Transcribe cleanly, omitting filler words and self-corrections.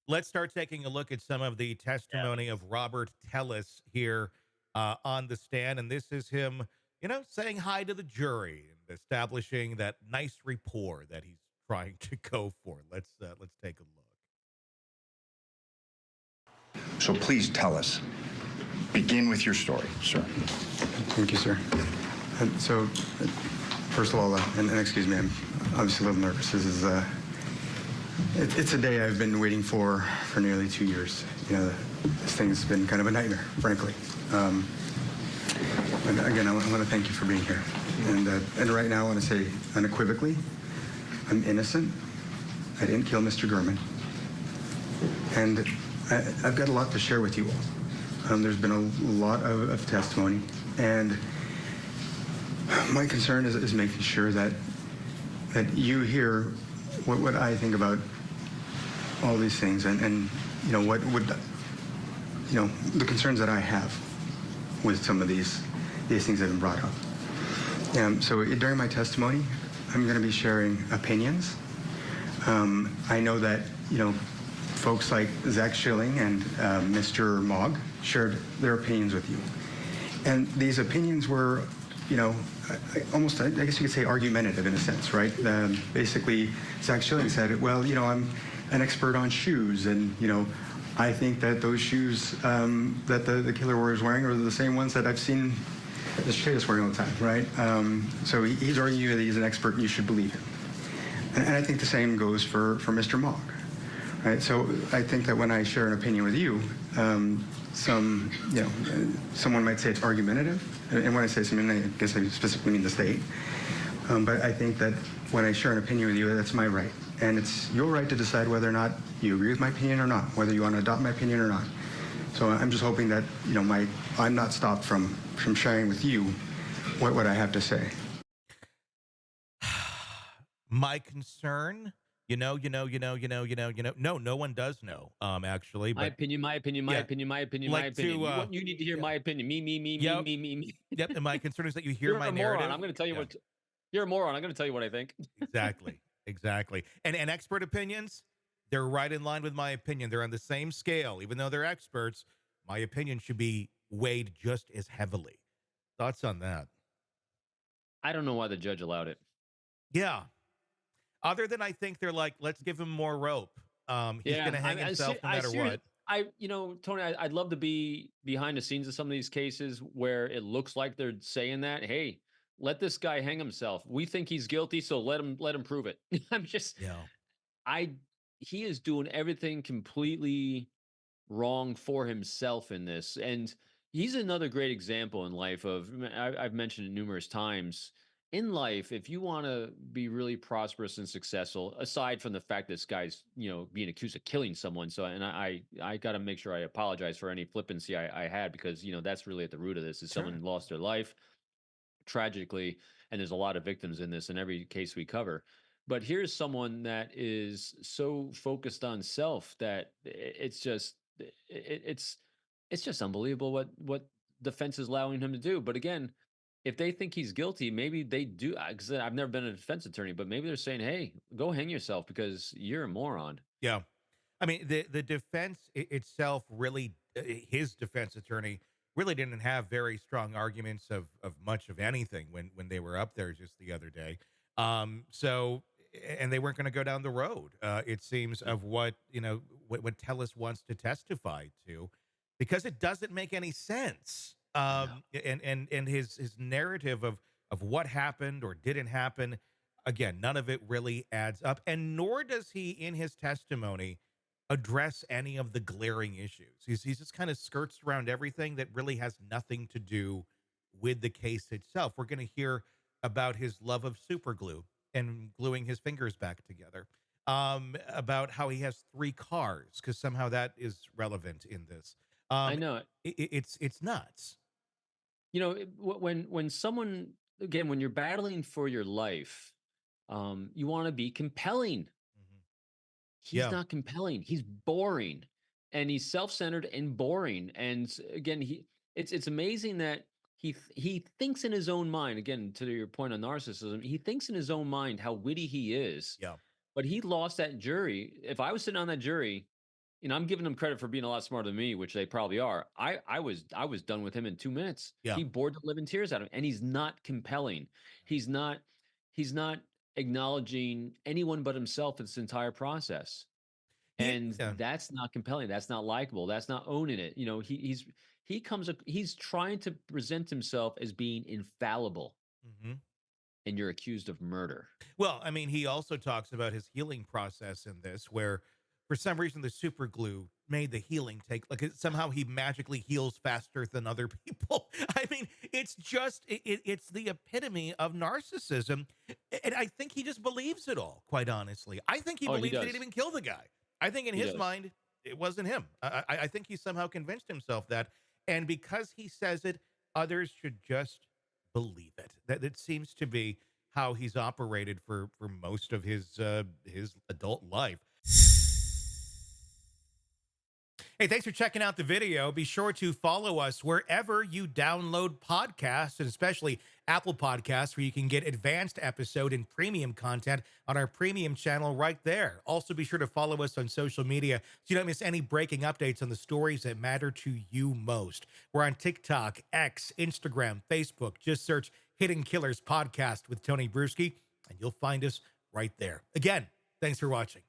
let's start taking a look at some of the Yeah. testimony of Robert Tellis here on the stand. And this is him, saying hi to the jury and establishing that nice rapport that he's trying to go for. Let's take a look. So please tell us. Begin with your story, sir. Thank you, sir. First of all, and excuse me, I'm obviously a little nervous. This is it's a day I've been waiting for nearly 2 years. This thing's been kind of a nightmare, frankly. And again, I want to thank you for being here. And right now, I want to say unequivocally, I'm innocent. I didn't kill Mr. Gurman. And I've got a lot to share with you all. There's been a lot of testimony, and my concern is making sure that you hear what I think about all these things, and what would the concerns that I have with some of these things that have been brought up. So during my testimony, I'm going to be sharing opinions. I know that folks like Zach Schilling and Mr. Mogg shared their opinions with you, and these opinions were, I guess you could say argumentative in a sense, right? Basically, Zach Schilling said, well, I'm an expert on shoes, and I think that those shoes that the killer was wearing are the same ones that I've seen the sheriff's wearing all the time, right? So he's arguing that he's an expert, and you should believe him. And I think the same goes for Mr. Mogg. Right, so I think that when I share an opinion with you, someone might say it's argumentative, and when I say something, I guess I specifically mean the state. But I think that when I share an opinion with you, that's my right, and it's your right to decide whether or not you agree with my opinion or not, whether you want to adopt my opinion or not. So I'm just hoping that I'm not stopped from sharing with you what I have to say. My concern, no, no one does know, actually, My but opinion, my opinion, my yeah, opinion, my opinion, my like opinion. to, You need to hear yeah, my opinion. Me, me, me, me, yep, me, me, me. yep. And my concern is that you hear You're my a moron. narrative. I'm going to tell you Yeah, what. You're a moron. I'm going to tell you what I think. exactly, exactly. And expert opinions, they're right in line with my opinion. They're on the same scale, even though they're experts. My opinion should be weighed just as heavily. Thoughts on that? I don't know why the judge allowed it. Yeah. Other than I think they're like, let's give him more rope. He's going Yeah, to hang himself no I matter seriously, what. Tony, I'd love to be behind the scenes of some of these cases where it looks like they're saying that, hey, let this guy hang himself. We think he's guilty, so let him prove it. I'm just, Yeah. I, he is doing everything completely wrong for himself in this, and he's another great example in life of. I've mentioned it numerous times in life. If you want to be really prosperous and successful, aside from the fact this guy's being accused of killing someone, so and I got to make sure I apologize for any flippancy I had, because that's really at the root of this is Sure. someone lost their life tragically, and there's a lot of victims in this in every case we cover. But here's someone that is so focused on self that it's just it's just unbelievable what defense is allowing him to do. But again, if they think he's guilty, maybe they do. Because I've never been a defense attorney, but maybe they're saying, "Hey, go hang yourself because you're a moron." Yeah. I mean, the defense itself really, his defense attorney really didn't have very strong arguments of much of anything when they were up there just the other day. So, and they weren't going to go down the road. It seems Yeah. of what Tellis wants to testify to, because it doesn't make any sense. I know. And his narrative of what happened or didn't happen, again, none of it really adds up, and nor does he in his testimony address any of the glaring issues. He's just kind of skirts around everything that really has nothing to do with the case itself. We're going to hear about his love of super glue and gluing his fingers back together. About how he has three cars because somehow that is relevant in this. I Um, know. it's nuts. When someone, again, when you're battling for your life, you want to be compelling. Mhm. He's Yeah, not compelling. He's boring, and he's self-centered and boring. And again, it's amazing that he thinks in his own mind. Again, to your point on narcissism, he thinks in his own mind how witty he is. yeah, But he lost that jury. If I was sitting on that jury, I'm giving them credit for being a lot smarter than me, which they probably are. I was done with him in 2 minutes. Yeah. He bored the living tears out of him, and he's not compelling. He's not acknowledging anyone but himself in this entire process. And Yeah. that's not compelling. That's not likable. That's not owning it. He's trying to present himself as being infallible, Mm-hmm. and you're accused of murder. Well, I mean, he also talks about his healing process in this, where for some reason the super glue made the healing take somehow he magically heals faster than other people. I mean, it's just it's the epitome of narcissism, and I think he just believes it all. Quite honestly, I think he Oh, he believes he does. didn't even kill the guy. I think in He his does. mind it wasn't him. I think he somehow convinced himself that, and because he says it, others should just believe it. That it seems to be how he's operated for most of his adult life. Hey, thanks for checking out the video. Be sure to follow us wherever you download podcasts, and especially Apple Podcasts, where you can get advanced episode and premium content on our premium channel right there. Also, be sure to follow us on social media so you don't miss any breaking updates on the stories that matter to you most. We're on TikTok, X, Instagram, Facebook. Just search Hidden Killers Podcast with Tony Brueski, and you'll find us right there. Again, thanks for watching.